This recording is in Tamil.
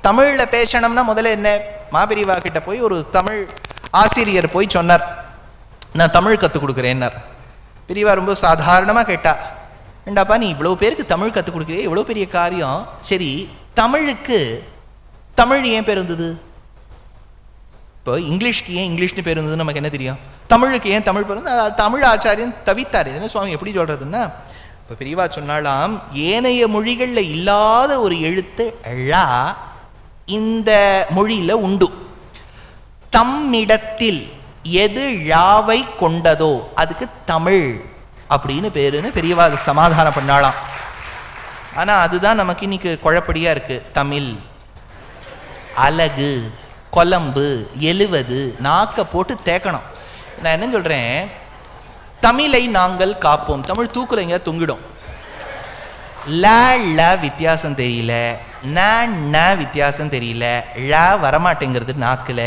தமிழில் பேசணும்னா முதல்ல என்ன, மாபெரிவா கிட்ட போய் ஒரு தமிழ் ஆசிரியர் போய் சொன்னார், நான் தமிழ் கற்றுக் கொடுக்குறேன்னார். பெரியவா ரொம்ப சாதாரணமாக கேட்டா, ஏண்டாப்பா நீ இவ்வளோ பேருக்கு தமிழ் கற்றுக் கொடுக்குறே, இவ்வளோ பெரிய காரியம், சரி தமிழுக்கு தமிழ் ஏன் பேர் இருந்தது? இப்போ இங்கிலீஷ்க்கு ஏன் இங்கிலீஷ்னு பேர் இருந்தது நமக்கு என்ன தெரியும்? தமிழுக்கு ஏன் தமிழ் பேர் இருந்தது? தமிழ் ஆச்சாரியன் தவித்தார். என்ன சுவாமி எப்படி சொல்றதுன்னா, இப்போ பெரியவா சொன்னாலாம், ஏனைய மொழிகளில் இல்லாத ஒரு எழுத்து ழ இந்த மொழியில உண்டு. தம்மிடத்தில் எது ழாவை கொண்டதோ அதுக்கு தமிழ் அப்படின்னு பேருன்னு பெரியவா அதுக்கு சமாதானம் பண்ணாலாம். ஆனா அதுதான் நமக்கு இன்னைக்கு குழப்படியா இருக்கு. தமிழ், அலகு, கொலம்பு, எழுவது, நாக்க போட்டு தேக்கணும். நான் என்ன சொல்றேன், தமிழை நாங்கள் காப்போம். தமிழ் தூக்குல எங்க தொங்கிடும். ல வித்தியாசம் தெரியல, ந வித்தியாசம் தெரியல, ழ வரமாட்டேங்கிறது நாக்குல.